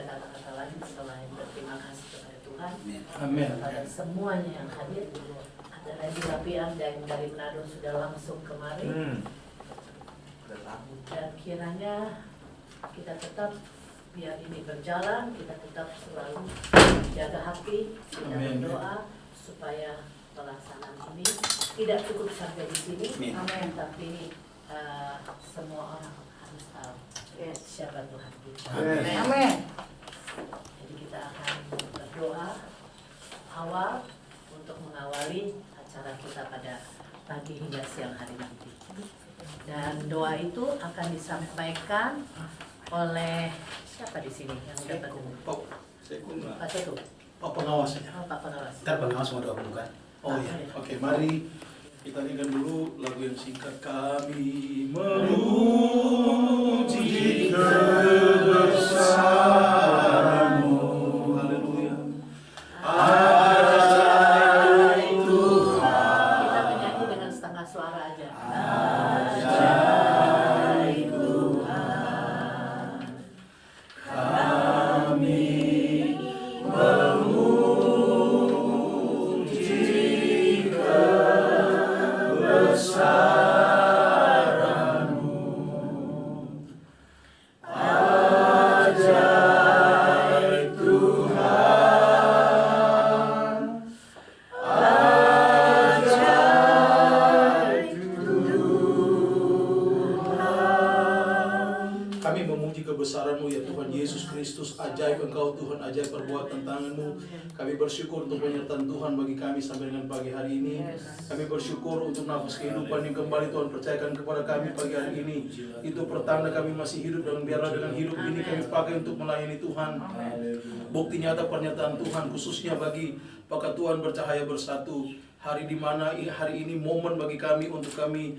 ada kata-kata lain selain berterima kasih kepada Tuhan. Amin. Kepada semuanya yang hadir. Ada Randy Lapian dan dari Manado sudah langsung kemari. Dan kiranya kita tetap, biar ini berjalan, kita tetap selalu jaga hati, kita berdoa supaya pelaksanaan ini tidak cukup sampai di sini. Amin. Tapi semua orang harus tahu siapa Tuhan kita. Amin. Jadi kita akan berdoa awal untuk mengawali acara kita pada pagi hingga siang hari nanti. Dan doa itu akan disampaikan oleh siapa di sini yang dapat dengar? Pak Seku. Pak pengawasnya. Oh, Pak pengawas. Ntar pengawas mau doa bukan? Oh iya. Oke, mari kita nyanyikan dulu lagu yang singkat. Kami memuji kebesaran-Mu. Haleluya. Ajaib Tuhan. Kita menyanyi dengan setengah suara aja. Ajaib Tuhan. Kami memuji kebesaran-Mu. Ajaib Tuhan. Ajaib Tuhan. Kami memuji kebesaran-Mu ya Tuhan Yesus Kristus. Ajaib Engkau Tuhan, ajaib perbuatan tangan-Mu. Kami bersyukur untuk penyertaan Tuhan bagi kami sampai dengan pagi hari ini. Kami bersyukur untuk nafas kehidupan yang kembali Tuhan percayakan kepada kami pagi hari ini. Itu pertanda kami masih hidup, dan biarlah dengan hidup ini kami pakai untuk melayani Tuhan. Bukti nyata pernyataan Tuhan khususnya bagi Pakatuan Bercahaya Bersatu. Hari di mana hari ini momen bagi kami untuk kami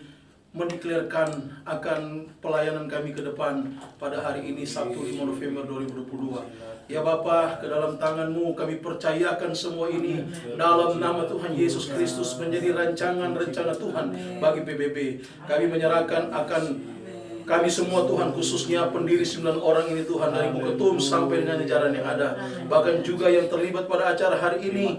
mendeklarkan akan pelayanan kami ke depan pada hari ini Sabtu 5 November 2022. Ya Bapa, ke dalam tangan-Mu kami percayakan semua ini dalam nama Tuhan Yesus Kristus menjadi rancangan-rencana Tuhan bagi PBB. Kami menyerahkan akan kami semua Tuhan, khususnya pendiri 9 orang ini Tuhan, dari Buketum sampai dengan jajaran yang ada, bahkan juga yang terlibat pada acara hari ini,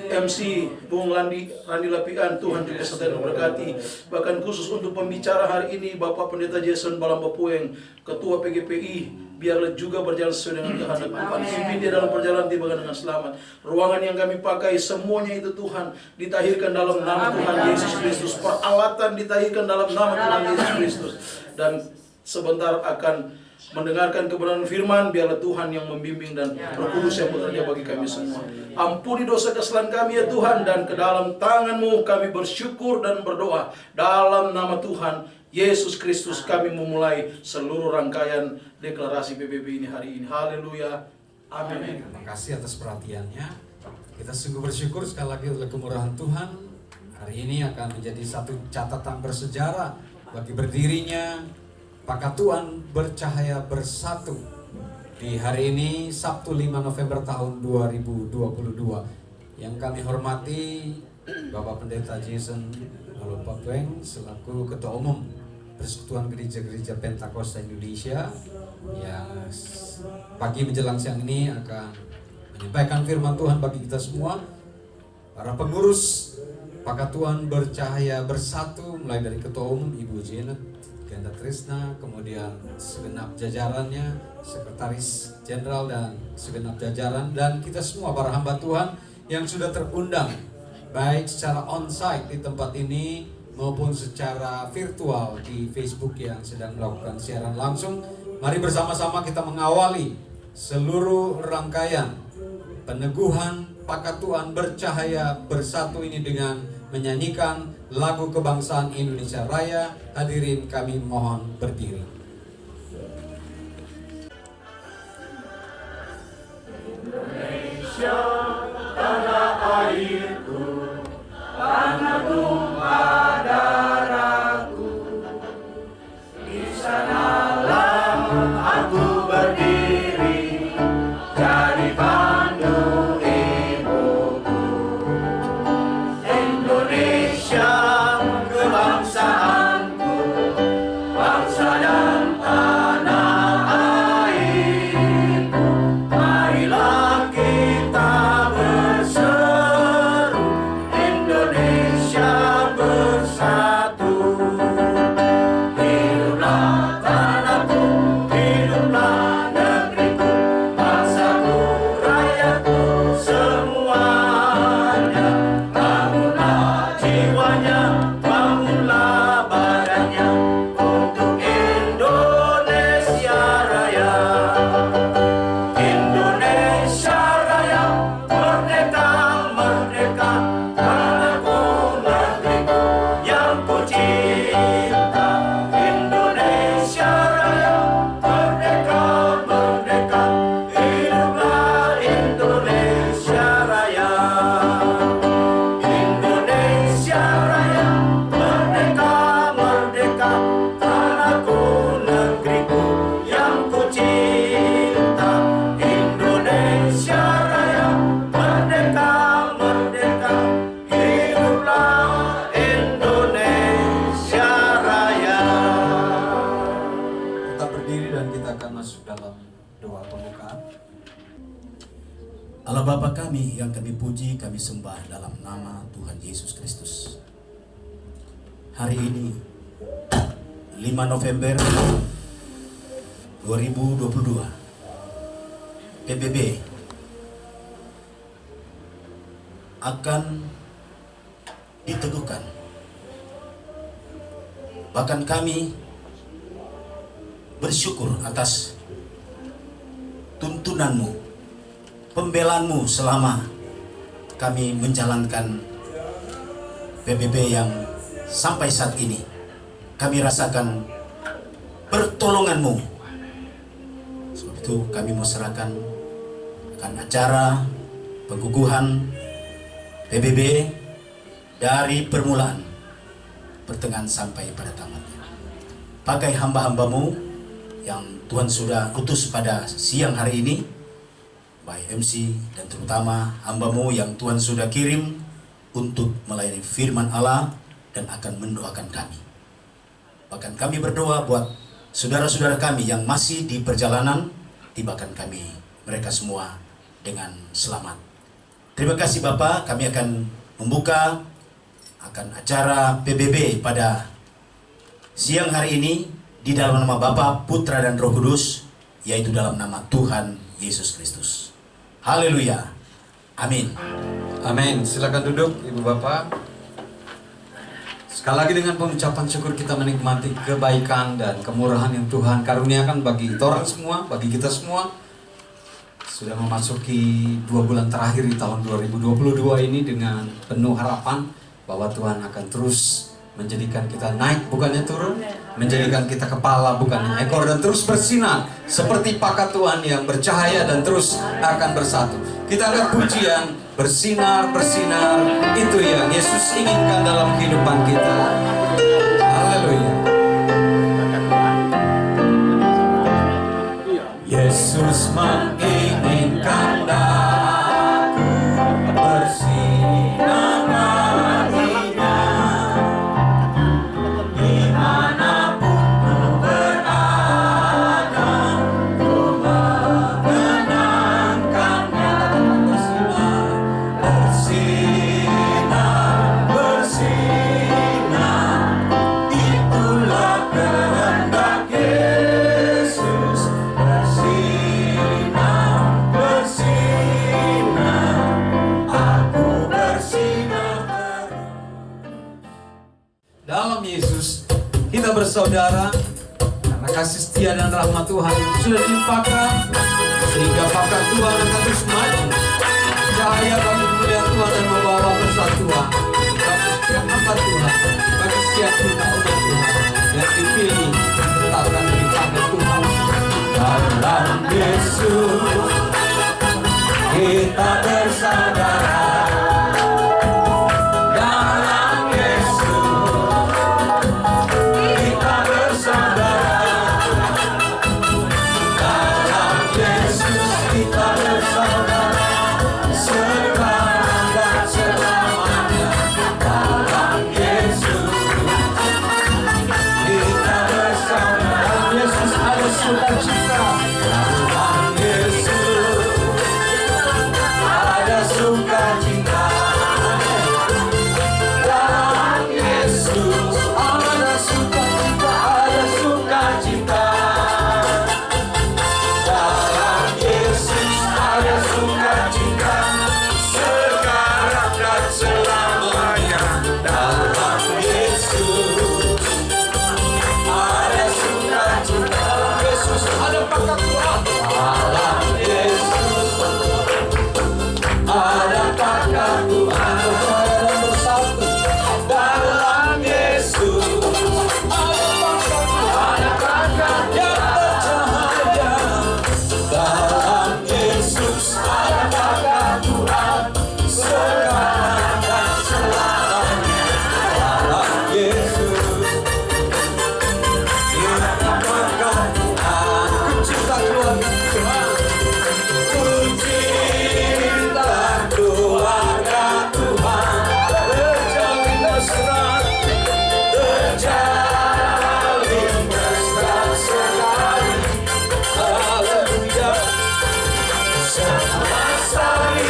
MC Bung Randy Lapian, Tuhan juga serta memberkati. Bahkan khusus untuk pembicara hari ini Bapak Pendeta Jason Balamba Pueng, Ketua PGPI, biarlah juga berjalan sesuai dengan kehendak Tuhan. Pimpin dia dalam perjalanan tiba dengan selamat. Ruangan yang kami pakai semuanya itu Tuhan ditahirkan dalam nama Tuhan Yesus Kristus. Peralatan ditahirkan dalam nama Tuhan Yesus Kristus. Dan sebentar akan mendengarkan kebenaran firman, biarlah Tuhan yang membimbing dan Roh Kudus yang bekerja bagi kami semua. Ampuni dosa kesalahan kami ya Tuhan, dan ke dalam tangan-Mu kami bersyukur dan berdoa. Dalam nama Tuhan Yesus Kristus kami memulai seluruh rangkaian deklarasi PBB ini hari ini. Haleluya. Amin. Terima kasih atas perhatiannya. Kita sungguh bersyukur sekali lagi oleh kemurahan Tuhan. Hari ini akan menjadi satu catatan bersejarah bagi berdirinya Pakatuan Bercahaya Bersatu di hari ini Sabtu 5 November tahun 2022. Yang kami hormati Bapak Pendeta Jason Balamba Pueng selaku Ketua Umum Persekutuan Gereja-Gereja Pentakosta Indonesia, yang pagi menjelang siang ini akan menyampaikan firman Tuhan bagi kita semua. Para pengurus Pakatuan Bercahaya Bersatu, mulai dari Ketua Umum Ibu Janet Ganda Trisna, kemudian segenap jajarannya, Sekretaris Jenderal dan segenap jajaran, dan kita semua para hamba Tuhan yang sudah terundang baik secara onsite di tempat ini maupun secara virtual di Facebook yang sedang melakukan siaran langsung. Mari bersama-sama kita mengawali seluruh rangkaian peneguhan Pakatuan Bercahaya Bersatu ini dengan menyanyikan lagu kebangsaan Indonesia Raya. Hadirin kami mohon berdiri. Indonesia, tanah airku, tanah tumpah darahku. Di sanalah aku berdiri, jadi pandu ibuku. Indonesia, kebangsaanku, bangsa dan Allah Bapa kami yang kami puji, kami sembah dalam nama Tuhan Yesus Kristus. Hari ini 5 November 2022 PBB akan diteguhkan. Bahkan kami bersyukur atas tuntunanmu, pembelaanmu selama kami menjalankan PBB yang sampai saat ini kami rasakan pertolonganmu. Sebab itu kami mau serahkan akan acara pengukuhan PBB dari permulaan pertengahan sampai pada tamatnya. Pakai hamba-hambamu yang Tuhan sudah utus pada siang hari ini, baik MC dan terutama hambamu yang Tuhan sudah kirim untuk melayani firman Allah dan akan mendoakan kami. Bahkan kami berdoa buat saudara-saudara kami yang masih di perjalanan, tibakan kami mereka semua dengan selamat. Terima kasih Bapak, kami akan membuka akan acara PBB pada siang hari ini di dalam nama Bapa, Putra dan Roh Kudus, yaitu dalam nama Tuhan Yesus Kristus. Haleluya. Amin. Amin. Silakan duduk Ibu Bapak. Sekali lagi dengan pengucapan syukur kita menikmati kebaikan dan kemurahan yang Tuhan karuniakan bagi kita orang semua, bagi kita semua. Sudah memasuki 2 bulan terakhir di tahun 2022 ini dengan penuh harapan bahwa Tuhan akan terus menjadikan kita naik bukannya turun, menjadikan kita kepala bukannya ekor, dan terus bersinar seperti pakat Tuhan yang bercahaya dan terus akan bersatu. Kita akan pujian bersinar, itu yang Yesus inginkan dalam kehidupan kita. Haleluya. Yesus menginginkan aku bersinar hatinya, dimanapun ku berada, ku mengenangkannya. Bersinar, itulah kehendak Yesus. Dalam Yesus kita bersaudara karena kasih setia dan rahmat Tuhan yang sudah dilimpahkan, sehingga pakat Tuhan akan terus maju, cahaya bagi kemuliaan Tuhan dan membawa persatuan bagi setiap hamba Tuhan, bagi setiap umat Tuhan yang dipilih tetapkan di tangan Tuhan. Dalam Yesus kita bersaudara. Saya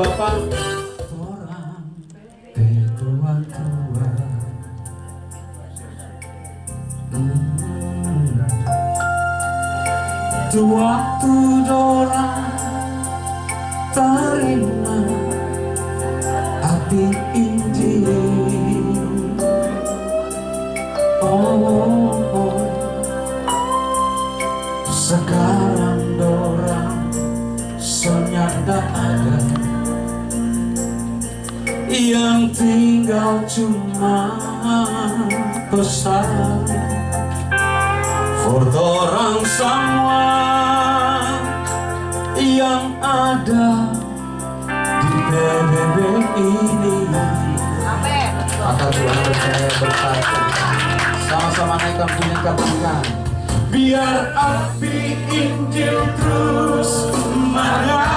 Bapak. Orang tua-tua. Waktu dorang terima api Injil. Oh, sekarang dorang senyap tak ada, yang tinggal cuma pesan for dorang semua yang ada di PBB ini. Maka Tuhan percaya berkata, sama-sama naikkan punya katakan, biar api Injil terus menyala.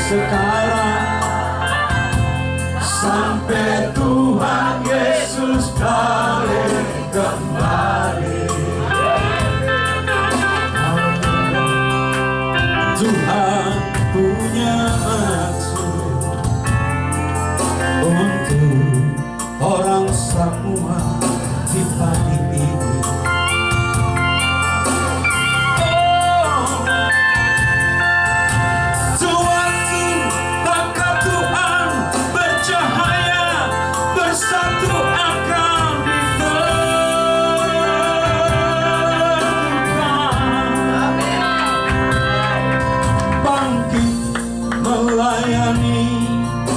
Sekarang sampai Tuhan Yesus balik kembali. Tuhan punya maksud untuk orang semua di pagi ini.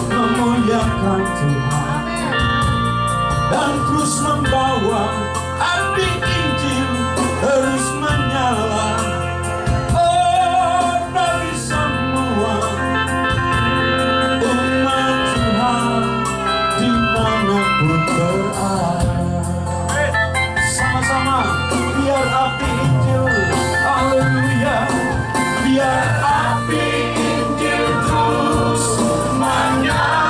Memuliakan Tuhan dan terus membawa api Injil terus menyala. Oh, bagi semua umat Tuhan dimanapun berada. Sama-sama biar api Injil, haleluya, biar api Injil terus menyala.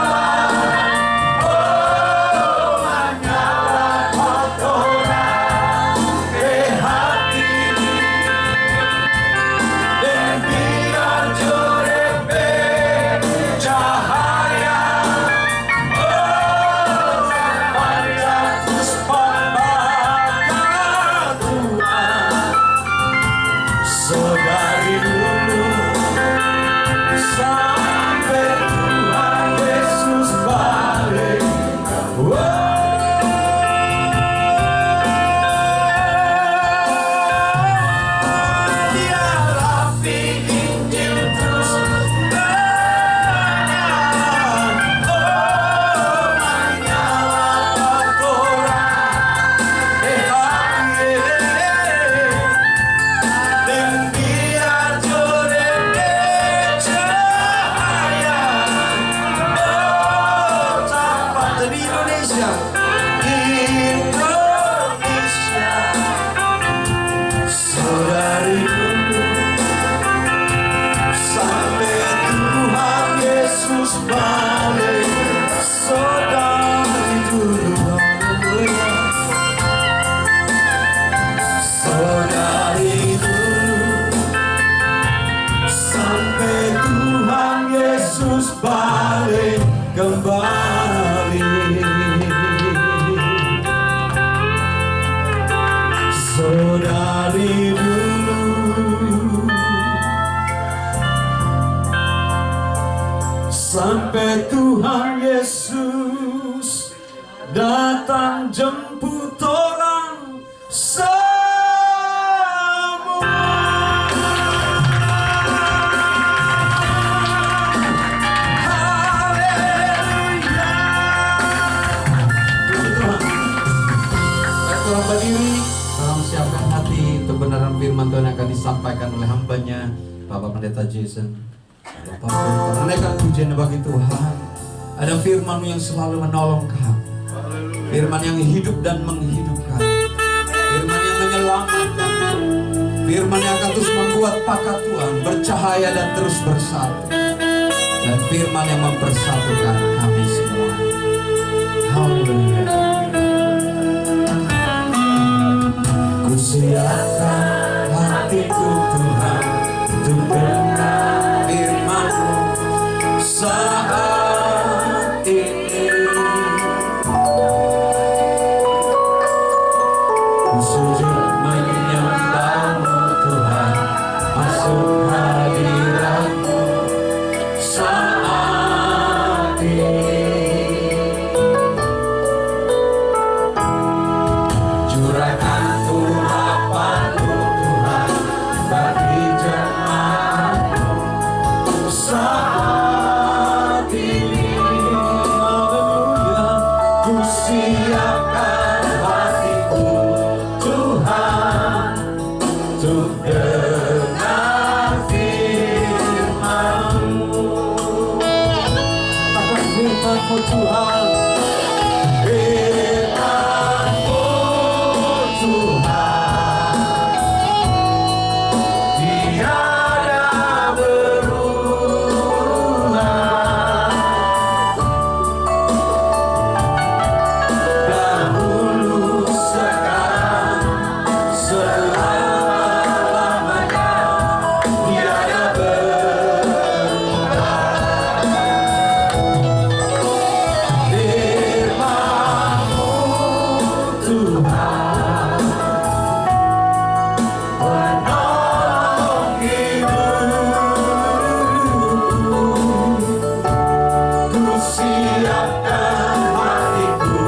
Balik kembali, saudari dulu sampai Tuhan Yesus datang jemput orang semua. Berdiri, dalam siapkan hati untuk kebenaran firman Tuhan yang akan disampaikan oleh hambanya Bapak Pendeta Jason. Menaikkan pujian bagi Tuhan. Ada firman yang selalu menolong kami, firman yang hidup dan menghidupkan. Firman yang akan terus membuat pakatuan bercahaya dan terus bersatu. Dan firman yang mempersatukan kami semua. Haleluya. Ku siapkan hatiku Tuhan untuk dengar firman-Mu saat ini. Ku sujud menyembah-Mu Tuhan, masuk hadirat-Mu saat ini. Curahkan urapan-Mu Tuhan bagi jemaat-Mu saat ini. Haleluya. Ku siapkan hatiku Tuhan untuk dengar firman-Mu. Katakan firman-Mu Tuhan. Firman-Mu Tuhan, tiada berulang. Dahulu, sekarang, selama-lamanya, tiada berubah. Firman-Mu Tuhan, penolong hidupku. Ku siapkan hatiku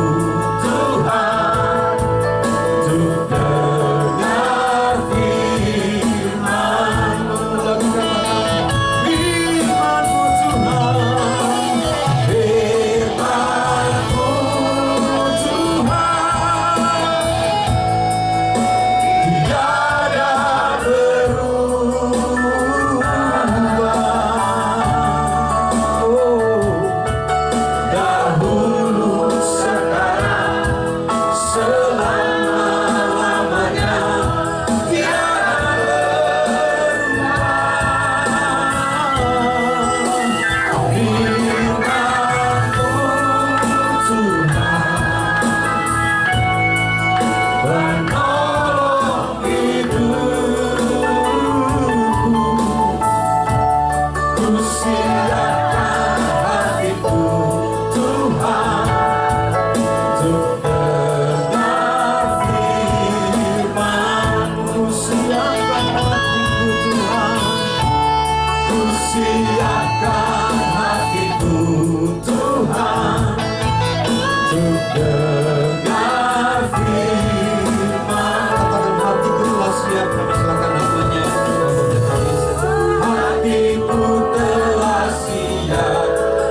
Tuhan untuk dengar firman-Mu. Lagu katakan firman-Mu Tuhan, firman-Mu Tuhan, tiada berubah. Dahulu, sekarang, selama-lamanya, tiada berubah. Firman-Mu Tuhan, penolong hidupku. Ku siapkan hatiku Tuhan untuk dengar firman-Mu. Siapkan hatiku Tuhan, ku siapkan hatiku Tuhan untuk dengar firman. Katakan hatiku telah siap. Kami silakan namanya. Hatiku telah siap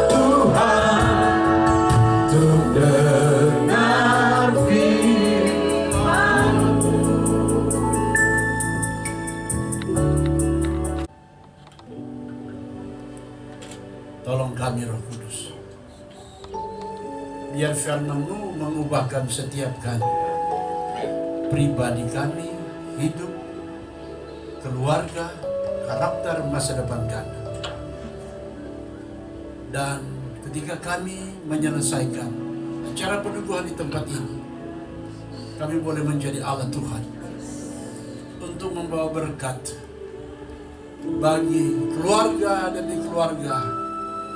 Tuhan untuk dengar firman-Mu. Tolong kami Roh Kudus, biar firman-Mu mengubahkan setiap kami, pribadi kami, hidup, keluarga, karakter, masa depan kami. Dan ketika kami menyelesaikan acara peneguhan di tempat ini, kami boleh menjadi alat Tuhan untuk membawa berkat bagi keluarga dan di keluarga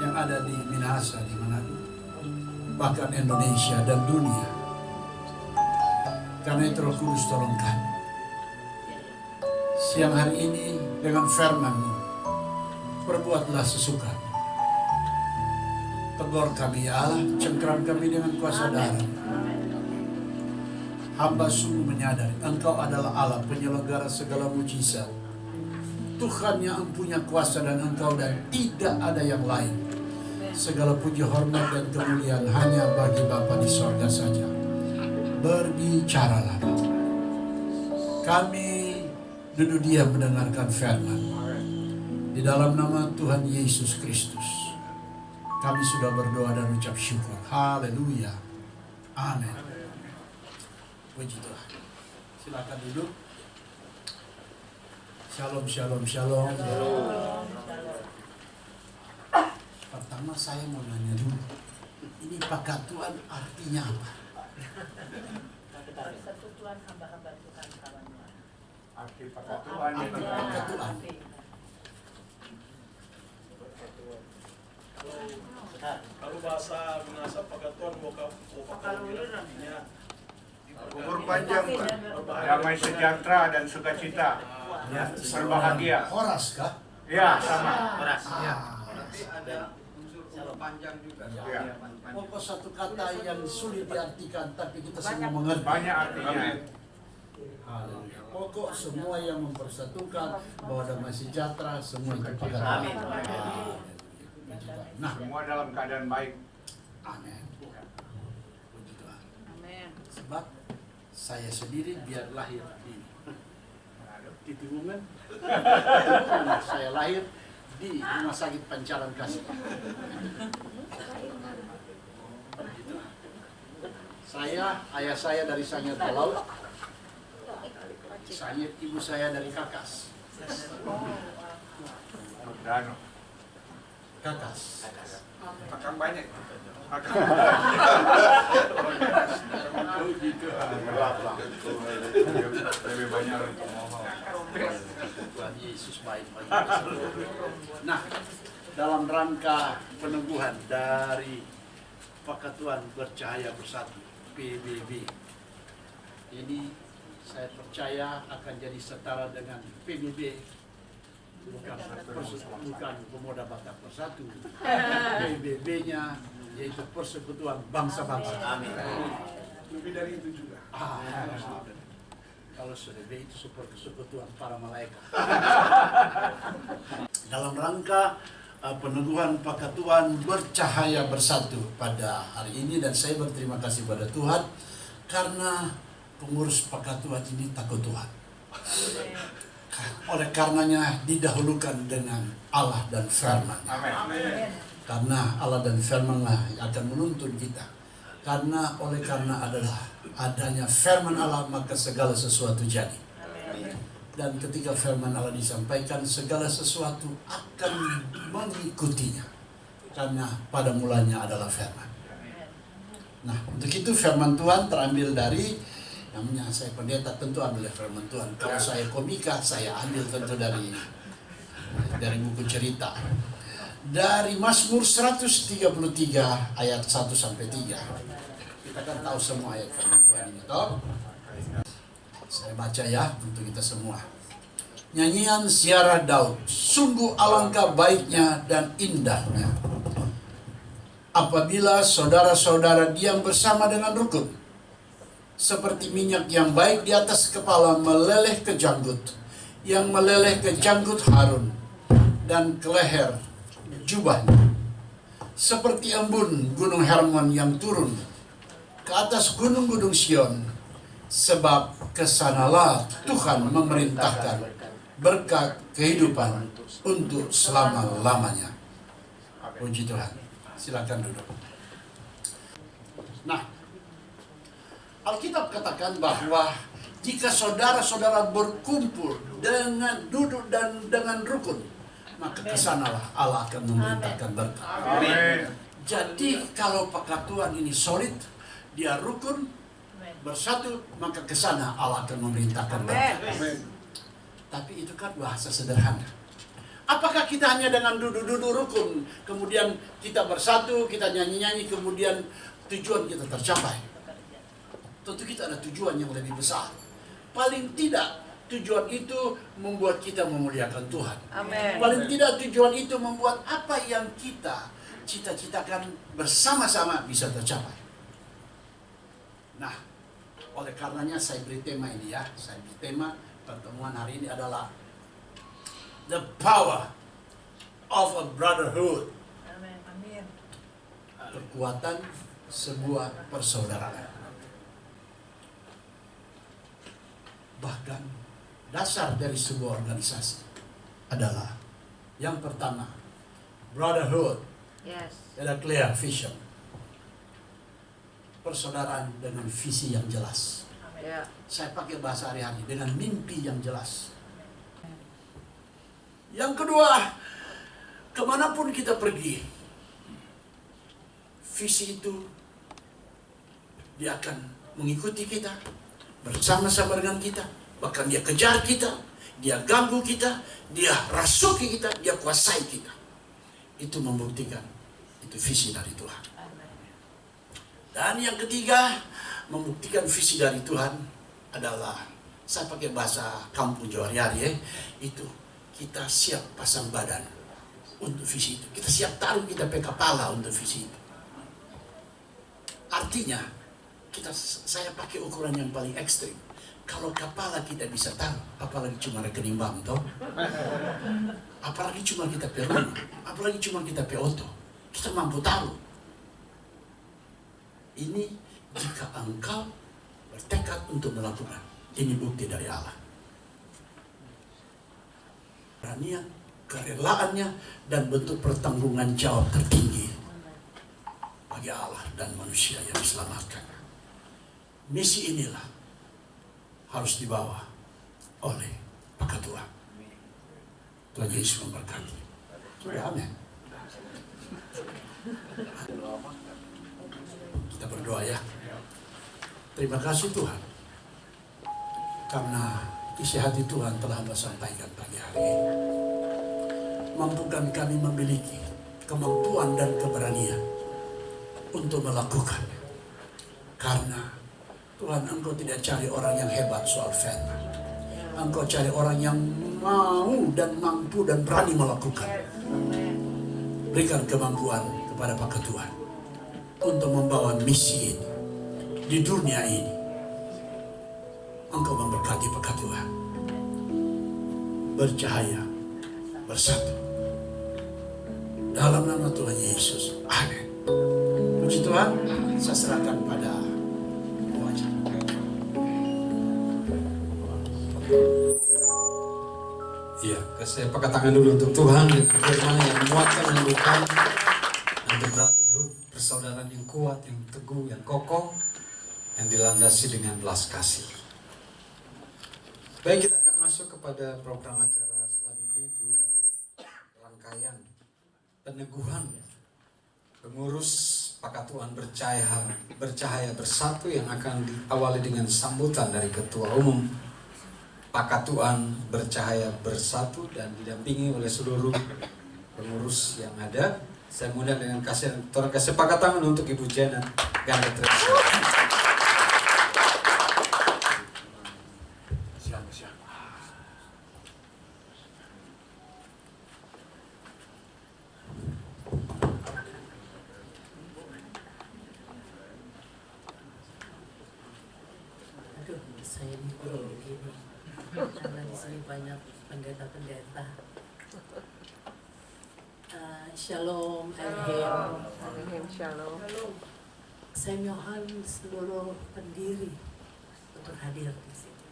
yang ada di Minahasa, di Manado, bahkan Indonesia dan dunia. Karena itu Roh Kudus tolong kami. Siang hari ini dengan firman-Mu, perbuatlah sesuka. Tegur kami ya Allah, cengkeram kami dengan kuasa darah. Hamba sungguh menyadari Engkau adalah Allah penyelenggara segala mujizat, Tuhan yang punya kuasa dan Engkau dan tidak ada yang lain. Segala puji, hormat dan kemuliaan hanya bagi Bapa di sorga saja. Berbicaralah Bapa. Kami duduk diam mendengarkan firman. Di dalam nama Tuhan Yesus Kristus, kami sudah berdoa dan ucap syukur. Haleluya. Amin. Puji Tuhan. Silakan duduk. Shalom, shalom, shalom. Shalom. Pertama saya mau nanya dulu, ini pakatuan artinya apa? Persekutuan hamba-hamba Tuhan kawan-kawan. Arti pakatuan itu Pakatuan. Kalau bahasa pagatuan mau artinya umur panjang, damai sejahtera dan sukacita, berbahagia. Horas kah? Ya, sama. ada unsur panjang juga. Ya. Pokok satu kata yang sulit diartikan, tapi kita semua mengerti. Banyak artinya. Haleluya. Pokok semua yang mempersatukan bahwa damai sejahtera, semua itu pakatuan. Amin. Nah, Semua dalam keadaan baik. amin. Puji Tuhan. Amin. Sebab saya sendiri biar lahir di Tiwungan, saya lahir di Rumah Sakit Pancaran Kasih. Ayah saya dari Sanyet Laut, ibu saya dari Kakas. Dano. Kakas. Akan banyak. Lebih banyak. Tuhan Yesus baik bagi kita semua. Nah, dalam rangka peneguhan dari Pakatuan Bercahaya Bersatu PBB, ini saya percaya akan jadi setara dengan PBB, bukan Pemuda Batak Bersatu. PBB-nya yaitu Persekutuan Bangsa-Bangsa. Amin. lebih dari itu juga. Kalau sudah itu super kesekutuan para malaikat. Dalam rangka peneguhan Pakatuan Bercahaya Bersatu pada hari ini, dan saya berterima kasih pada Tuhan karena pengurus Pakatuan ini takut Tuhan. Oleh karenanya didahulukan dengan Allah dan Firman. Amin. Karena Allah dan Firman-Lah yang akan menuntun kita. Karena adalah adanya firman Allah, maka segala sesuatu jadi. Dan ketika firman Allah disampaikan, segala sesuatu akan mengikutinya. Karena pada mulanya adalah firman. Nah, untuk itu firman Tuhan terambil dari, namanya saya pendeta tentu ambil firman Tuhan. Kalau saya komika, saya ambil tentu dari buku cerita. Dari Mazmur 133 ayat 1 sampai 3. Kita kan tahu semua ayat firman Tuhan ini, toh? Saya baca ya untuk kita semua. Nyanyian Ziarah Daud, sungguh alangkah baiknya dan indahnya apabila saudara-saudara diam bersama dengan rukun, seperti minyak yang baik di atas kepala meleleh ke janggut, yang meleleh ke janggut Harun dan ke leher jubahnya, seperti embun gunung Hermon yang turun ke atas gunung-gunung Sion, sebab kesanalah Tuhan memerintahkan berkat kehidupan untuk selama-lamanya. Puji Tuhan. Silakan duduk. Nah, Alkitab katakan bahwa jika saudara-saudara berkumpul dengan duduk dan dengan rukun, maka kesanalah Allah akan memerintahkan berkat. Amin. Jadi kalau Pakatuan ini solid, dia rukun, bersatu, maka kesana Allah akan memerintahkan berkat. Tapi itu kan bahasa sederhana. Apakah kita hanya dengan duduk-duduk rukun, kemudian kita bersatu, kita nyanyi-nyanyi, kemudian tujuan kita tercapai? Tentu kita ada tujuan yang lebih besar. Paling tidak tujuan itu membuat kita memuliakan Tuhan. Amin. Paling tidak tujuan itu membuat apa yang kita cita-citakan bersama-sama bisa tercapai. Nah, oleh karenanya saya beri tema ini ya. Saya beri tema pertemuan hari ini adalah The Power of a Brotherhood. Amin. Kekuatan sebuah persaudaraan. Bahkan dasar dari sebuah organisasi adalah yang pertama, brotherhood, Yes. ada clear vision. Persaudaraan dengan visi yang jelas. Ya. Saya pakai bahasa hari-hari, dengan mimpi yang jelas. Yang kedua, kemanapun kita pergi, visi itu dia akan mengikuti kita, bersama-sama dengan kita, bahkan dia kejar kita, dia ganggu kita, dia rasuki kita, dia kuasai kita. Itu membuktikan itu visi dari Tuhan. Dan yang ketiga, membuktikan visi dari Tuhan adalah, saya pakai bahasa kampung Jawa hari-hari ya, itu kita siap pasang badan untuk visi itu. Kita siap taruh kita pakai kepala untuk visi itu. Artinya, saya pakai ukuran yang paling ekstrim. Kalau kepala kita bisa taruh, apalagi cuma rekening bank, toh? Apalagi cuma kita perlu, apalagi cuma kita auto, kita mampu taruh. Ini jika engkau bertekad untuk melakukan, ini bukti dari Allah. Beranian, kerelaannya, dan bentuk pertanggungan jawab tertinggi bagi Allah dan manusia yang diselamatkan. Misi inilah harus dibawa oleh Pakat Tuhan. Tuhan Yesus memberkati. Amin. Kita berdoa ya. Terima kasih Tuhan, karena isi hati Tuhan telah Hamba sampaikan pagi hari ini. Mampukan kami memiliki kemampuan dan keberanian untuk melakukannya. Karena Tuhan, Engkau tidak cari orang yang hebat soal firman. Engkau cari orang yang mau dan mampu dan berani melakukan. Berikan kemampuan kepada Pakat Tuhan untuk membawa misi ini di dunia ini. Engkau memberkati Pakat Tuhan, bercahaya, bersatu. Dalam nama Tuhan Yesus. Amin. Puji Tuhan, saya serahkan pada wajah. Iya, saya pakai tangan dulu untuk Tuhan dengan firman yang menguatkan, menyembuhkan, untuk brotherhood, persaudaraan yang kuat, yang teguh, yang kokoh, yang dilandasi dengan belas kasih. Baik, kita akan masuk kepada program acara selanjutnya, itu rangkaian peneguhan pengurus Pakat Tuhan bercahaya bersatu yang akan diawali dengan sambutan dari Ketua Umum Pakat Tuhan Bercahaya Bersatu dan didampingi oleh seluruh pengurus yang ada. Saya mengundang dengan tolong kasih pakat tangan untuk Ibu Janet Ganda Teresa. Aduh, saya mikir begini. Karena di sini banyak pendeta-pendeta. Shalom, Elhim. Shalom. Saya mohon seluruh pendiri untuk hadir di sini.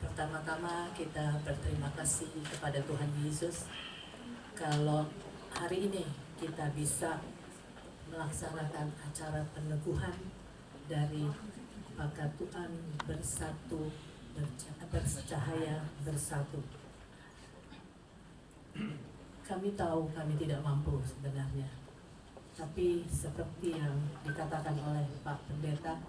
Pertama-tama kita berterima kasih kepada Tuhan Yesus kalau hari ini kita bisa melaksanakan acara peneguhan dari Pakat Tuhan Bersatu, Bercahaya Bersatu. Kami tahu kami tidak mampu sebenarnya, tapi seperti yang dikatakan oleh Pak Pendeta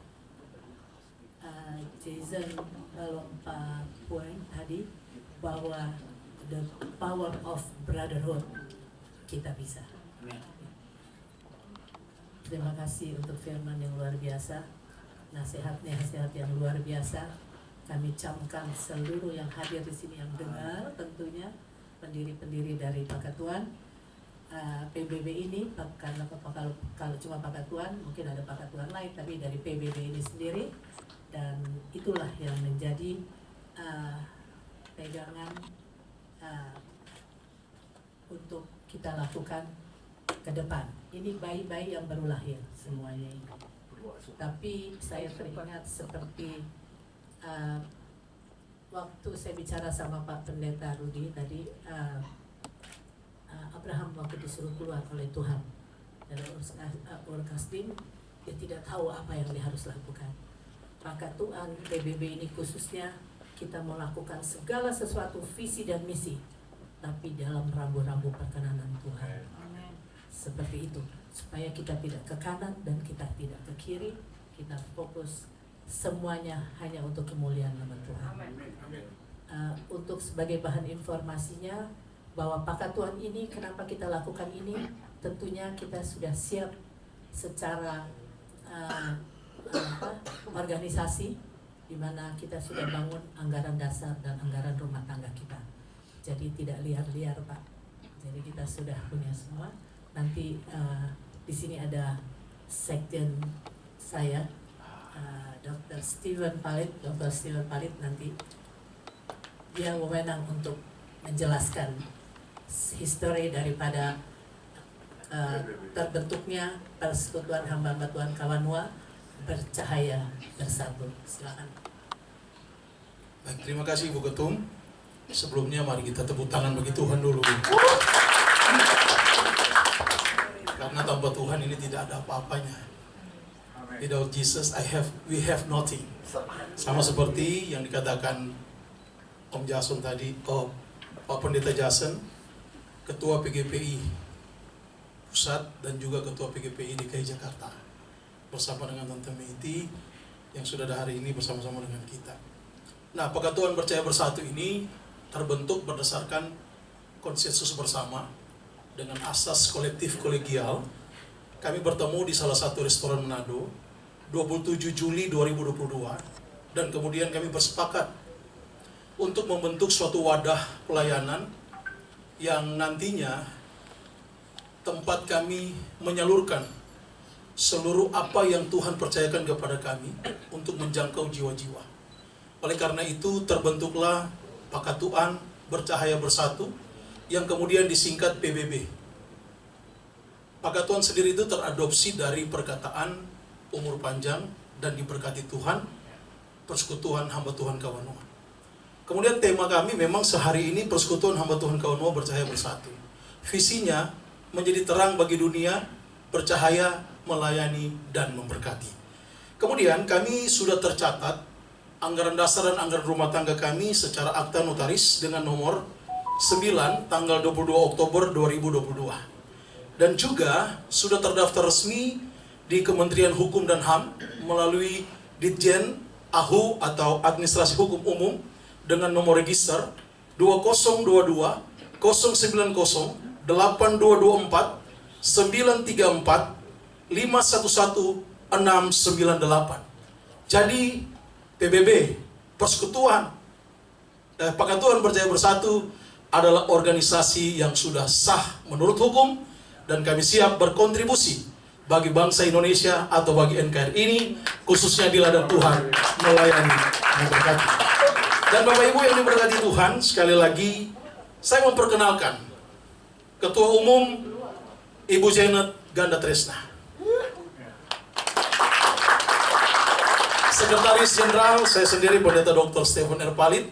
Jason dalam 4 poin tadi, bahwa the power of brotherhood, kita bisa. Terima kasih untuk firman yang luar biasa, nasihat yang luar biasa. Kami camkan seluruh yang hadir di sini yang dengar, tentunya pendiri-pendiri dari Pakat Tuhan PBB ini, karena kalau cuma Pakat Tuhan mungkin ada Pakat Tuhan lain, tapi dari PBB ini sendiri, dan itulah yang menjadi pegangan untuk kita lakukan ke depan. Ini bayi-bayi yang baru lahir semuanya ini. Tapi saya teringat seperti waktu saya bicara sama Pak Pendeta Rudi tadi, Abraham waktu disuruh keluar oleh Tuhan dari Ur Kasdim, dia tidak tahu apa yang dia harus lakukan. Pakat Tuhan PBB ini khususnya kita melakukan segala sesuatu visi dan misi, tapi dalam rambu-rambu perkenanan Tuhan. Seperti itu, supaya kita tidak ke kanan dan kita tidak ke kiri, kita fokus semuanya hanya untuk kemuliaan nama Tuhan. Untuk sebagai bahan informasinya, bahwa Pakatuan ini, kenapa kita lakukan ini, tentunya kita sudah siap secara organisasi, di mana kita sudah bangun anggaran dasar dan anggaran rumah tangga kita. Jadi tidak liar-liar, Pak. Jadi kita sudah punya semua. Nanti di sini ada sekjen saya, Dr. Steven Palit. Dr. Steven Palit nanti dia wewenang untuk menjelaskan histori daripada terbentuknya Persekutuan Hamba-hamba Tuhan Kawanua Bercahaya Bersatu. Silakan. Baik, terima kasih Ibu Ketum. Sebelumnya mari kita tepuk tangan bagi Tuhan dulu. Karena tanpa Tuhan ini tidak ada apa-apanya. Without Jesus, we have nothing. Sama seperti yang dikatakan Om Jason tadi, Pak Pendeta Jason, Ketua PGPI Pusat dan juga Ketua PGPI DKI Jakarta, bersama dengan Tante Meiti yang sudah ada hari ini bersama-sama dengan kita. Nah, Pakatuan Percaya Bersatu ini terbentuk berdasarkan konsensus bersama dengan asas kolektif kolegial. Kami bertemu di salah satu restoran Manado 27 Juli 2022 dan kemudian kami bersepakat untuk membentuk suatu wadah pelayanan yang nantinya tempat kami menyalurkan seluruh apa yang Tuhan percayakan kepada kami untuk menjangkau jiwa-jiwa. Oleh karena itu terbentuklah Pakatuan Bercahaya Bersatu yang kemudian disingkat PBB. Pakatuan sendiri itu teradopsi dari perkataan umur panjang dan diberkati Tuhan, Persekutuan Hamba Tuhan Kawanua. Kemudian tema kami memang sehari ini Persekutuan Hamba Tuhan Kawanua Bercahaya Bersatu. Visinya menjadi terang bagi dunia, bercahaya, melayani, dan memberkati. Kemudian kami sudah tercatat anggaran dasar dan anggaran rumah tangga kami secara akta notaris dengan nomor 9 tanggal 22 Oktober 2022. Dan juga sudah terdaftar resmi di Kementerian Hukum dan HAM melalui Ditjen AHU atau Administrasi Hukum Umum dengan nomor register 2022 090 8224 934 511 698. Jadi PBB, Persekutuan Pakatuan Bercahaya Bersatu adalah organisasi yang sudah sah menurut hukum dan kami siap berkontribusi bagi bangsa Indonesia atau bagi NKRI ini, khususnya di ladang Tuhan melayani, memberkati. Dan Bapak Ibu yang diberkati Tuhan, sekali lagi saya memperkenalkan Ketua Umum Ibu Janet Ganda Tresna, Sekretaris Jenderal saya sendiri Pendeta Dr. Steven R. Palit,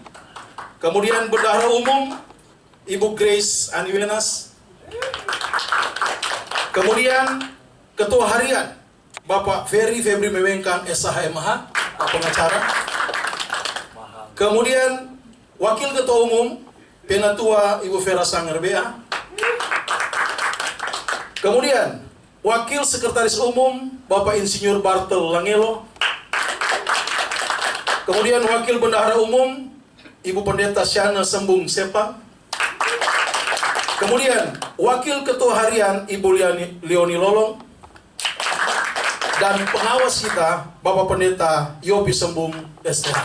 kemudian Bendahara Umum Ibu Grace Aniwenas, kemudian Ketua Harian Bapak Ferry Febri Mewengkang SHMH, pengacara, kemudian Wakil Ketua Umum Penatua Ibu Vera Sanger BA, kemudian Wakil Sekretaris Umum Bapak Insinyur Bartel Langelo, kemudian Wakil Bendahara Umum Ibu Pendeta Syana Sembung Sepang, kemudian Wakil Ketua Harian Ibu Leoni Lolong, dan pengawas kita Bapak Pendeta Yopi Sembung STH.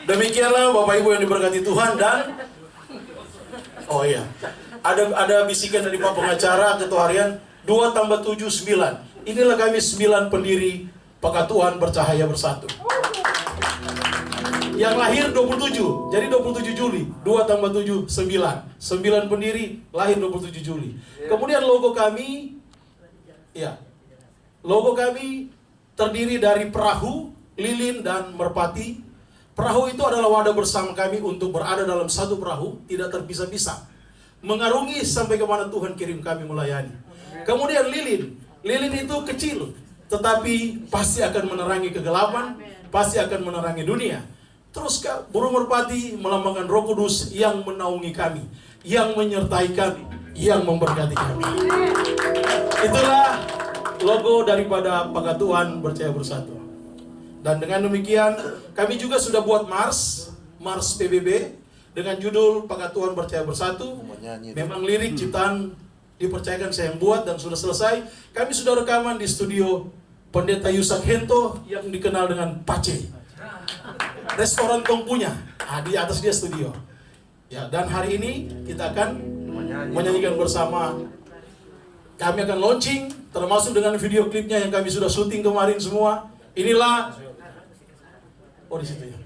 Demikianlah Bapak Ibu yang diberkati Tuhan. Dan oh iya, ada bisikan dari Pak Pengacara Ketua Harian 2 tambah 7 9. Inilah kami 9 pendiri Pakatuan Bercahaya Bersatu yang lahir 27, jadi 27 Juli 2 tambah 7 9. 9 pendiri lahir 27 Juli. Kemudian logo kami, ya, logo kami terdiri dari perahu, lilin, dan merpati. Perahu itu adalah wadah bersama kami untuk berada dalam satu perahu, tidak terpisah-pisah, mengarungi sampai kemana Tuhan kirim kami melayani. Kemudian lilin itu kecil, tetapi pasti akan menerangi kegelapan, pasti akan menerangi dunia. Terus burung merpati melambangkan Roh Kudus yang menaungi kami, yang menyertai kami, yang memberkati kami. Itulah logo daripada Pagatuan Percaya Bersatu. Dan dengan demikian kami juga sudah buat Mars PBB dengan judul Pagatuan Percaya Bersatu. Memang lirik ciptaan dipercayakan saya yang buat dan sudah selesai. Kami sudah rekaman di studio Pendeta Yusak Hento yang dikenal dengan Pace. Restoran Tong punya. Di atas dia studio. Ya, dan hari ini kita akan menyanyikan bersama. Kami akan launching termasuk dengan video klipnya yang kami sudah syuting kemarin semua. Inilah di situ ya.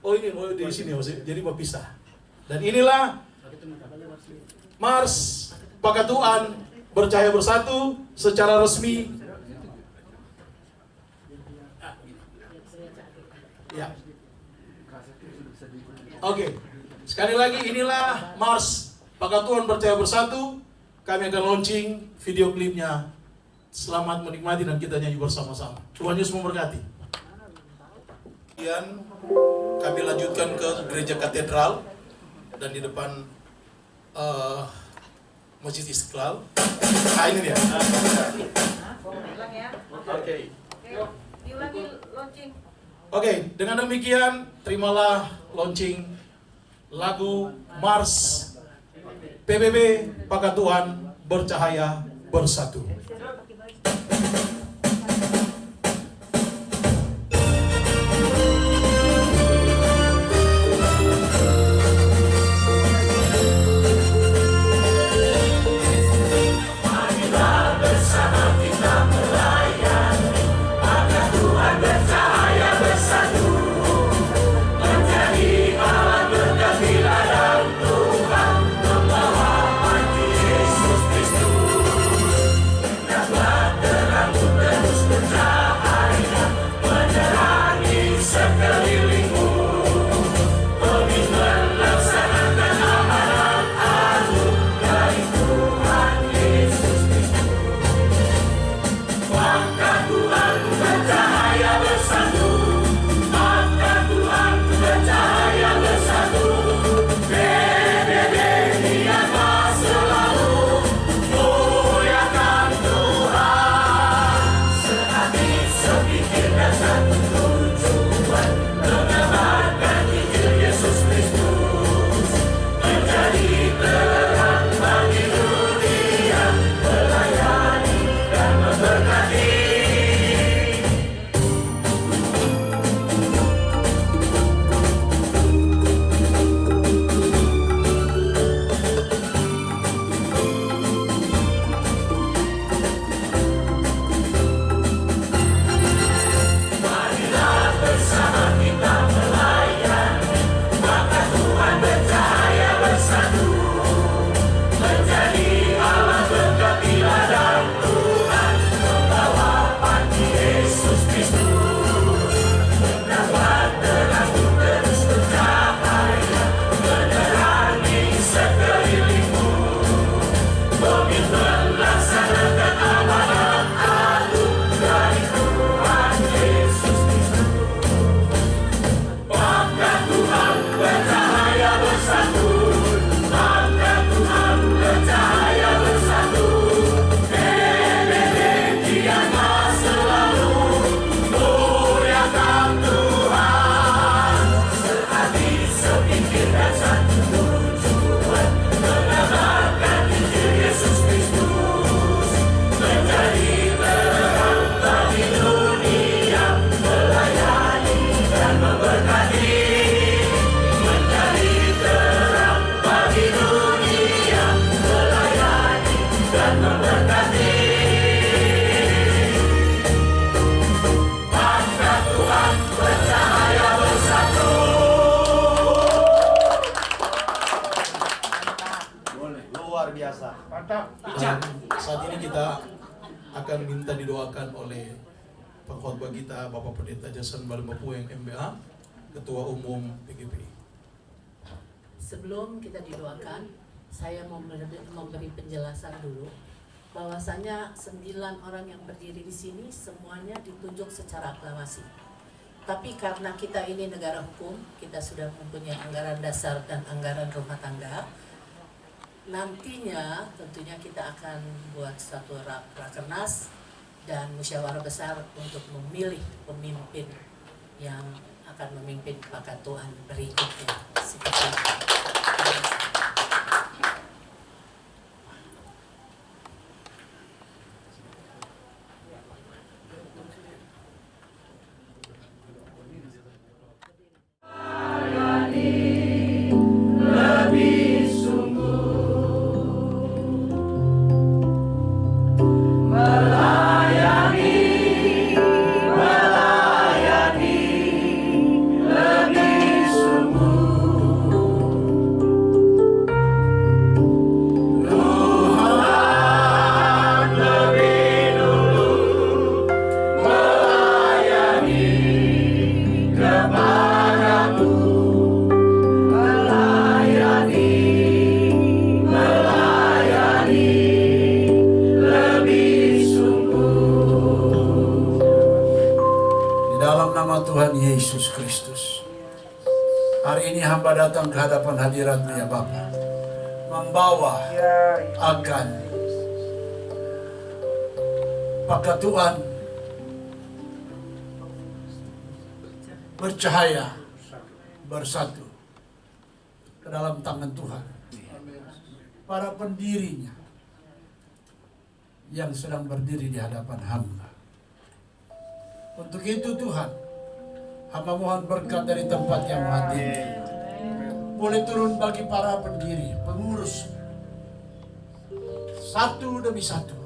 Ini di sini jadi berpisah. Dan inilah Mars Pagatuan Percaya Bersatu secara resmi. Ya. Oke. Sekali lagi inilah Mars Pagatuan Percaya Bersatu. Kami akan launching video klipnya. Selamat menikmati dan kita nyanyi bersama-sama. Tuhan Yesus memberkati. Kemudian kami lanjutkan ke gereja katedral dan di depan Masjid Istiqlal. Ini dia. Oke, dengan demikian terimalah launching lagu Mars PBB Pagatuan Bercahaya Bersatu. Saat ini kita akan minta didoakan oleh pengkhotbah kita, Bapak Pendeta Jason Balemapueng MBA, Ketua Umum PGPI. Sebelum kita didoakan, saya mau memberi penjelasan dulu. bahwasanya 9 orang yang berdiri di sini semuanya ditunjuk secara aklamasi. Tapi karena kita ini negara hukum, kita sudah mempunyai anggaran dasar dan anggaran rumah tangga. Nantinya tentunya kita akan buat satu rakernas dan musyawarah besar untuk memilih pemimpin yang akan memimpin Pakatuan berikutnya. Seperti itu. Tuhan Yesus Kristus, hari ini hamba datang ke hadapan hadirat-Mu ya Bapa, membawa akan Pakatuan bercahaya bersatu ke dalam tangan Tuhan, para pendirinya yang sedang berdiri di hadapan hamba. Untuk itu Tuhan, hamba mohon berkat dari tempat yang maha tinggi boleh turun bagi para pendiri, pengurus, satu demi satu,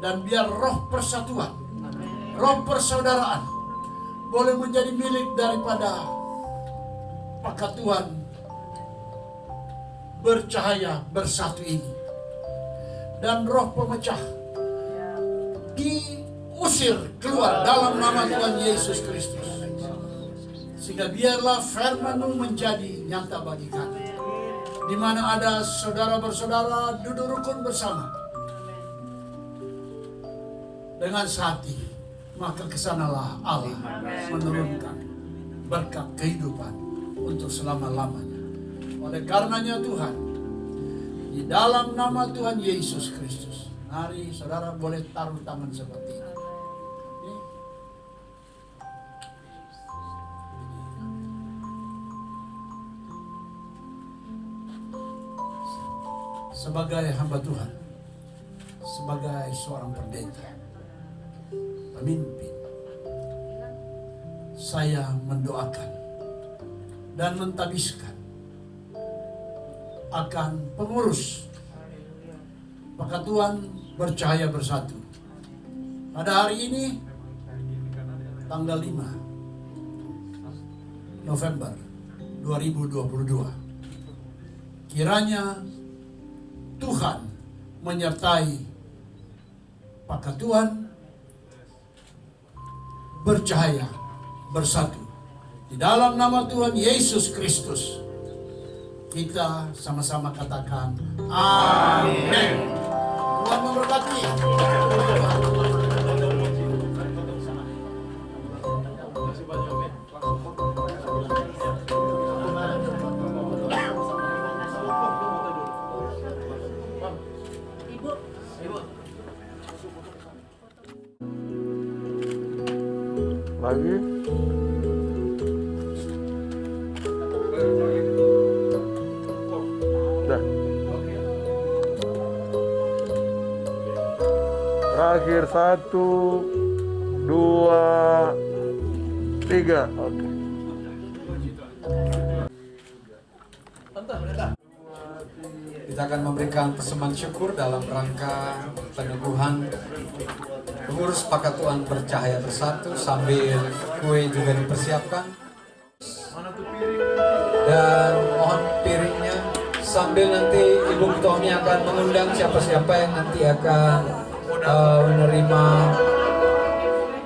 dan biar roh persatuan, roh persaudaraan boleh menjadi milik daripada Pakatuan bercahaya bersatu ini, dan roh pemecah diusir keluar dalam nama Tuhan Yesus Kristus. Sehingga biarlah firman-Mu menjadi nyata bagi kami. Di mana ada saudara bersaudara duduk rukun bersama dengan sehati, maka kesanalah Allah menurunkan berkat kehidupan untuk selama-lamanya. Oleh karenanya Tuhan, di dalam nama Tuhan Yesus Kristus, mari saudara boleh taruh tangan seperti ini. Sebagai hamba Tuhan, sebagai seorang pendeta, pemimpin, saya mendoakan dan mentabiskan akan pengurus Pakatuan bercahaya bersatu pada hari ini, tanggal 5 November 2022. Kiranya Tuhan menyertai Pakatuan bercahaya bersatu. Di dalam nama Tuhan Yesus Kristus, kita sama-sama katakan amin. Tuhan memberkati. Lagi. Dah. Terakhir 1, 2, 3. Oke. Kita akan memberikan persembahan syukur dalam rangka peneguhan pengurus Pakatuan bercahaya bersatu, sambil kue juga dipersiapkan. Dan mohon piringnya, sambil nanti Ibu Ketua Omi akan mengundang siapa-siapa yang nanti akan menerima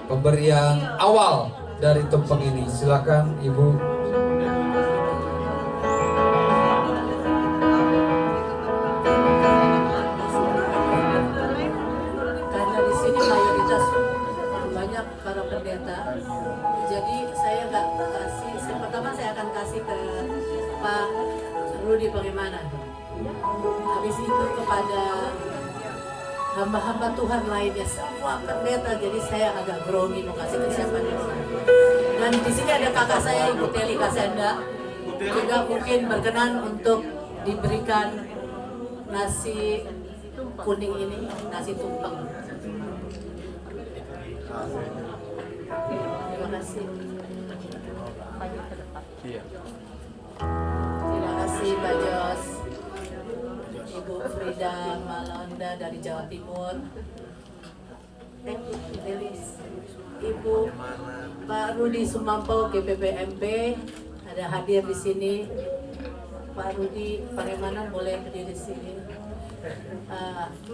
pemberian awal dari tumpeng ini. Silakan Ibu. bagaimana? Habis itu kepada hamba-hamba Tuhan lainnya, semua pendeta. Jadi saya agak grogi mau kasih ke siapa dulu. Dan di sini ada kakak saya, Ibu Teli Kasenda, juga mungkin berkenan untuk diberikan nasi kuning ini, nasi tumpeng. Terima kasih. Terima kasih Pak Jos. Ibu Frida Malonda dari Jawa Timur. Ibu Pak Rudi Sumampau GPPMP ada hadir di sini. Pak Rudi bagaimana boleh berdiri di sini?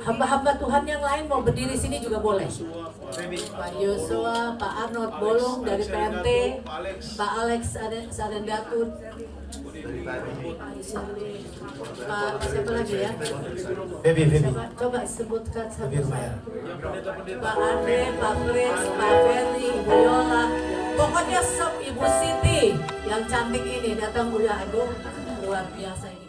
Hamba-hamba Tuhan yang lain mau berdiri sini juga boleh. Pak Yosua, Pak Arnold Bolong dari PMT, Pak Alex Sadendatut, Pak siapa lagi ya? Baby. Coba sebutkan satu-satu. Pak Andre, Pak Chris, Pak Ferry, Ibu Yola, pokoknya Ibu Siti yang cantik ini datang udah, aduh luar biasa ini.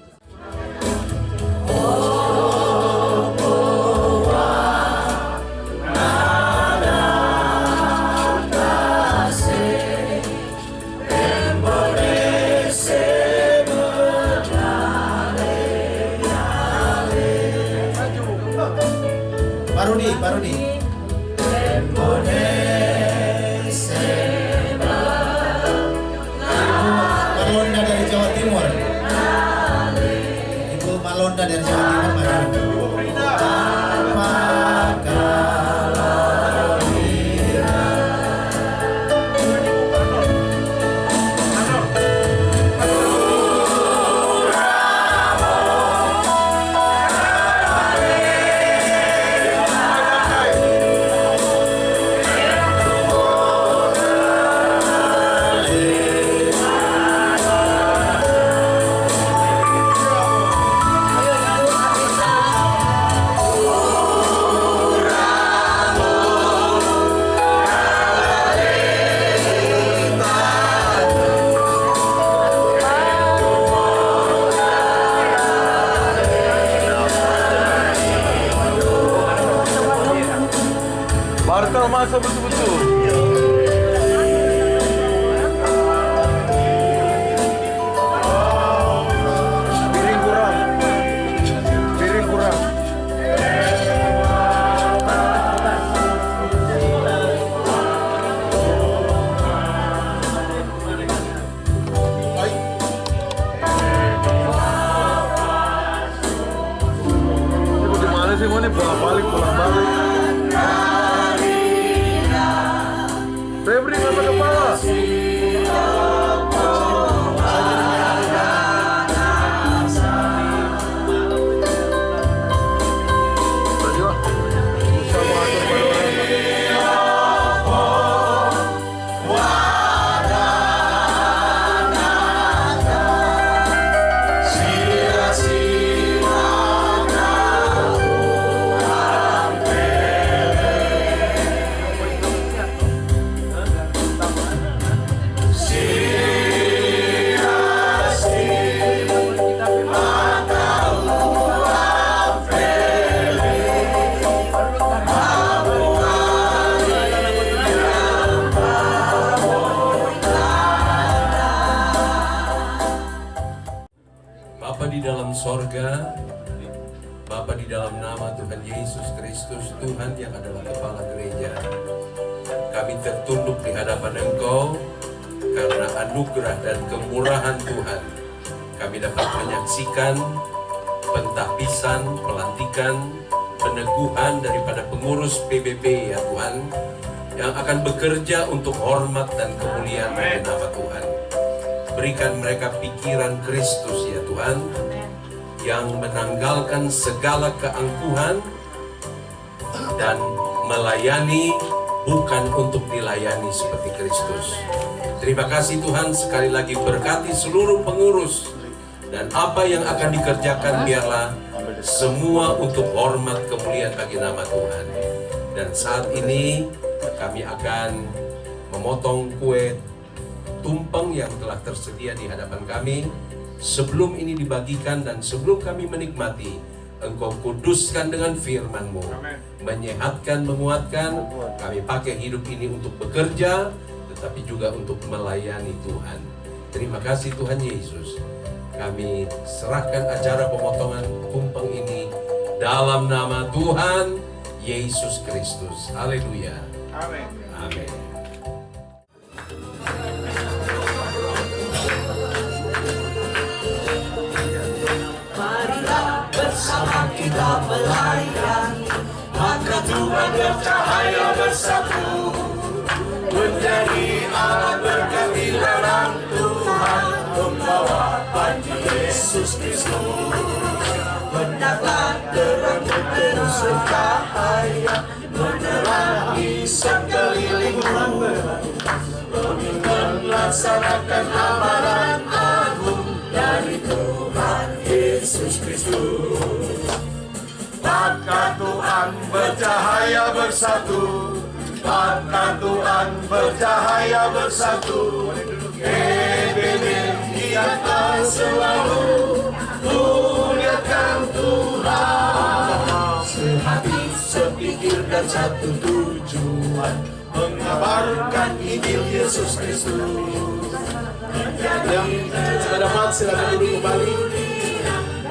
Parodi. Malonda dari Jawa Timur. Ibu Malonda dari Jawa Timur Bartel masa betul-betul. Piring kurang. Ini bagaimana sih, mau nih pulang balik. Febri mata kepala. Bapa di dalam sorga, Bapa di dalam nama Tuhan Yesus Kristus, Tuhan yang adalah Kepala Gereja, kami tertunduk di hadapan Engkau karena anugerah dan kemurahan Tuhan. Kami dapat menyaksikan pentahbisan, pelantikan, peneguhan daripada pengurus PBB ya Tuhan, yang akan bekerja untuk hormat dan kemuliaan bagi nama Tuhan. Berikan mereka pikiran Kristus ya Tuhan, yang menanggalkan segala keangkuhan dan melayani bukan untuk dilayani seperti Kristus. Terima kasih Tuhan, sekali lagi berkati seluruh pengurus, dan apa yang akan dikerjakan biarlah semua untuk hormat kemuliaan bagi nama Tuhan. Dan saat ini kami akan memotong kue tumpeng yang telah tersedia di hadapan kami. sebelum ini dibagikan dan sebelum kami menikmati, Engkau kuduskan dengan firman-Mu, menyehatkan, menguatkan. Kami pakai hidup ini untuk bekerja, tetapi juga untuk melayani Tuhan. Terima kasih Tuhan Yesus. Kami serahkan acara pemotongan tumpeng ini dalam nama Tuhan Yesus Kristus. Haleluya. Amin. Amin. Marilah bersama kita melayani, maka Tuhan bercahaya bersatu, menjadi alat berkat di dalam Tuhan, membawa panji Yesus Kristus. Hendaklah terangmu terus bercahaya, menerangi sekelilingmu, melaksanakan amanat agung dari Tuhan Yesus Kristus. Maka Tuhan bercahaya bersatu, maka Tuhan bercahaya bersatu. PBB kita selalu muliakan Tuhan, sehati sepikir dan satu tujuan, mengabarkan Injil Yesus Kristus. Yang sudah dapat silakan duduk kembali.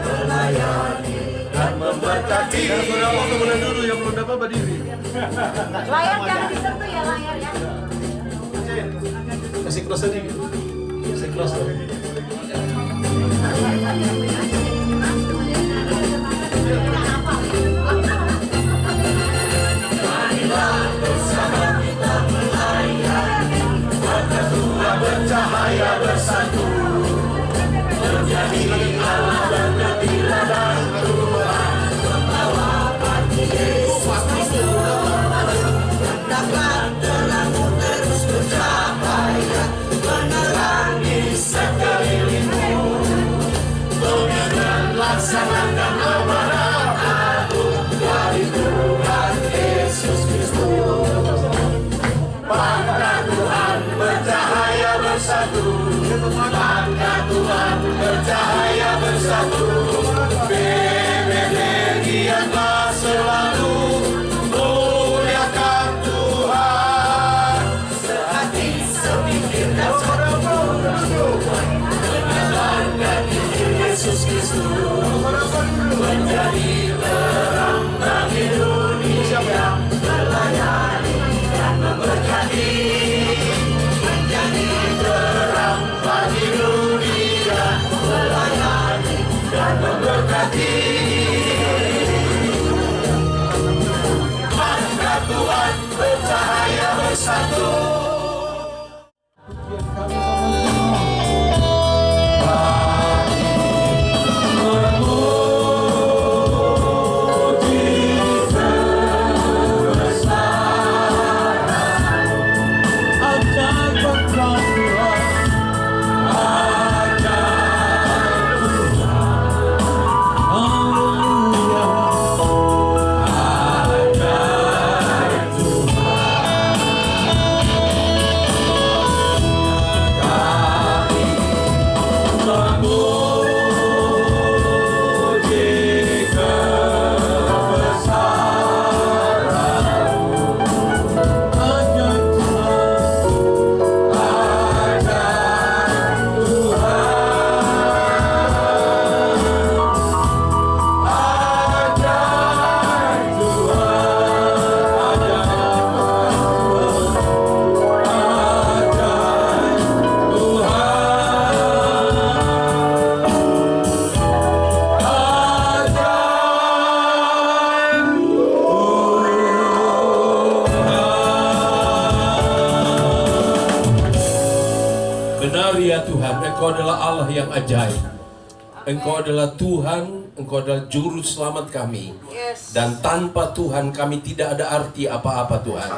Melayani dan memberkati. Yang sudah waktu boleh dulu, yang belum dapat berdiri. Layar jangan disentuh ya, layar ya. Kasih cross tadi. Kasih cross tadi. Bercahaya bersatu, menjadi alat berkat di ladang Tuhan, membawa panji Yesus Kristus. Hendaklah terangmu terus bercahaya, menerangi sekelilingmu, dengan laksanakan amanat agung dari Tuhan Yesus Kristus. Maka Tuhan bercahaya bersatu, maka Tuhan bercahaya bersatu. PBB giatlah selalu muliakan Tuhan, sehati sepikir dan satu tujuan, menyebarkan Injil Yesus Kristus, menjadi terang bagi dunia, melayani dan memberkati, menjadi terang bagi dunia, melayani dan memberkati. Maka Tuhan bercahaya bersatu. Benar ya Tuhan, Engkau adalah Allah yang ajaib. Engkau adalah Tuhan, Engkau adalah juru selamat kami. Dan tanpa Tuhan kami tidak ada arti apa-apa Tuhan.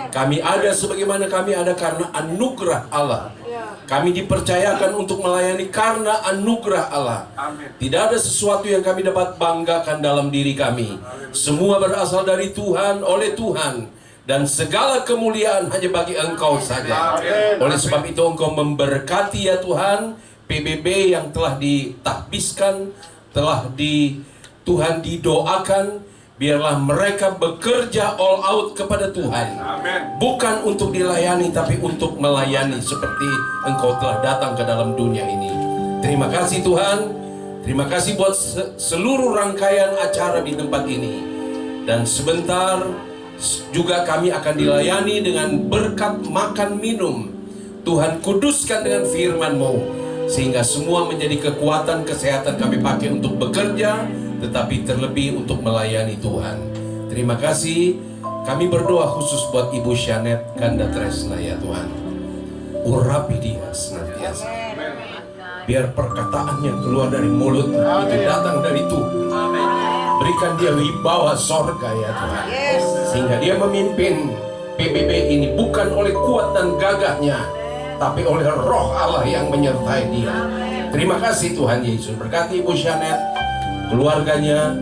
Kami ada sebagaimana kami ada karena anugerah Allah. Kami dipercayakan untuk melayani karena anugerah Allah. Tidak ada sesuatu yang kami dapat banggakan dalam diri kami. Semua berasal dari Tuhan, oleh Tuhan. Dan segala kemuliaan hanya bagi Engkau saja. Oleh sebab itu Engkau memberkati ya Tuhan PBB yang telah ditahbiskan, telah Tuhan didoakan, biarlah mereka bekerja all out kepada Tuhan. Bukan untuk dilayani, tapi untuk melayani seperti Engkau telah datang ke dalam dunia ini. Terima kasih Tuhan. Terima kasih buat seluruh rangkaian acara di tempat ini. Dan sebentar juga kami akan dilayani dengan berkat makan minum. Tuhan kuduskan dengan firman-Mu, sehingga semua menjadi kekuatan kesehatan kami pakai untuk bekerja, tetapi terlebih untuk melayani Tuhan. Terima kasih. Kami berdoa khusus buat Ibu Syanet Ganda Tresna ya Tuhan. Urapi dia senantiasa. Biar perkataan yang keluar dari mulut itu datang dari Tuhan. Berikan dia wibawa sorga ya Tuhan, sehingga dia memimpin PBB ini bukan oleh kuat dan gagahnya, tapi oleh Roh Allah yang menyertai dia. Terima kasih Tuhan Yesus. Berkati Ibu Syanet, keluarganya,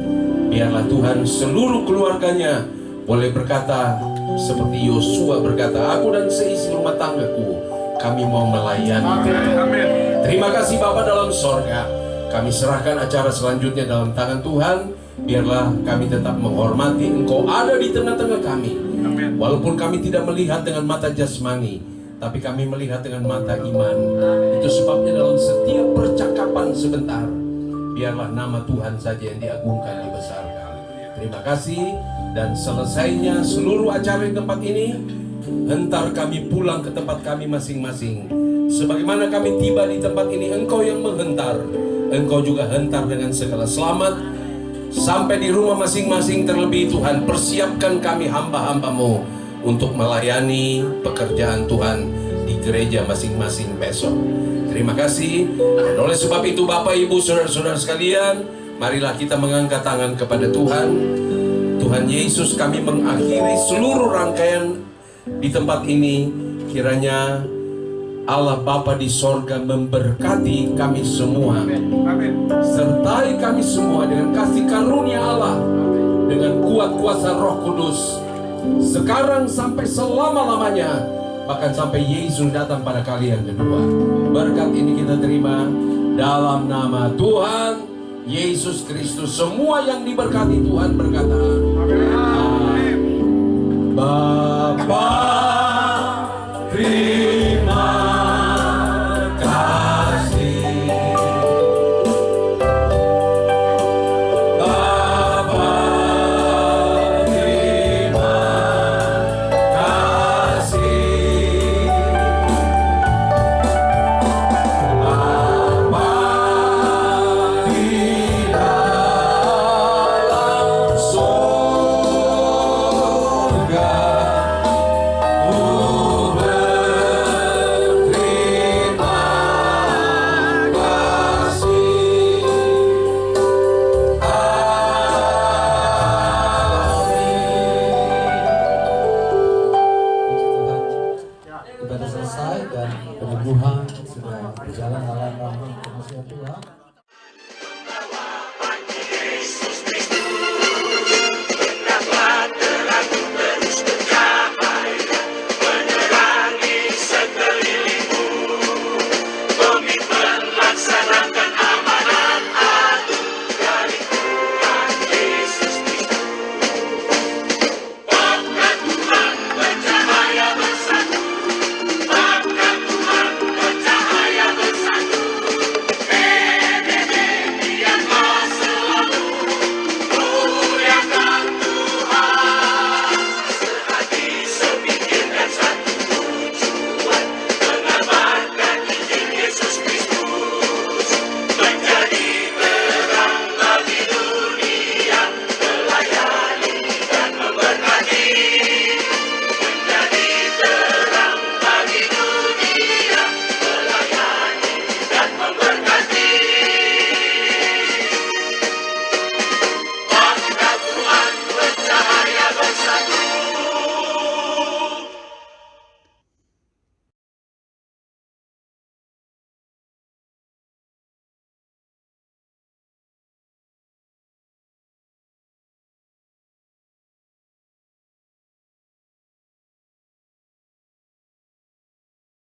biarlah Tuhan seluruh keluarganya boleh berkata seperti Yosua berkata, aku dan seisi rumah tanggaku, kami mau melayani. Terima kasih Bapa dalam sorga. Kami serahkan acara selanjutnya dalam tangan Tuhan. Biarlah kami tetap menghormati Engkau ada di tengah-tengah kami. Walaupun kami tidak melihat dengan mata jasmani, tapi kami melihat dengan mata iman. Itu sebabnya dalam setiap percakapan sebentar, biarlah nama Tuhan saja yang diagungkan, dibesarkan. Terima kasih. Dan selesainya seluruh acara di tempat ini, hentar kami pulang ke tempat kami masing-masing. Sebagaimana kami tiba di tempat ini, Engkau yang menghentar, Engkau juga hentar dengan segala selamat sampai di rumah masing-masing. Terlebih Tuhan, persiapkan kami hamba-hamba-Mu untuk melayani pekerjaan Tuhan di gereja masing-masing besok. Terima kasih. Dan oleh sebab itu Bapak, Ibu, Saudara-saudara sekalian, marilah kita mengangkat tangan kepada Tuhan. Tuhan Yesus, kami mengakhiri seluruh rangkaian di tempat ini. Kiranya Allah Bapa di sorga memberkati kami semua. Sertai kami semua dengan kasih karunia Allah, dengan kuat kuasa Roh Kudus, sekarang sampai selama-lamanya, bahkan sampai Yesus datang pada kali yang kedua. Berkat ini kita terima dalam nama Tuhan Yesus Kristus. Semua yang diberkati Tuhan berkata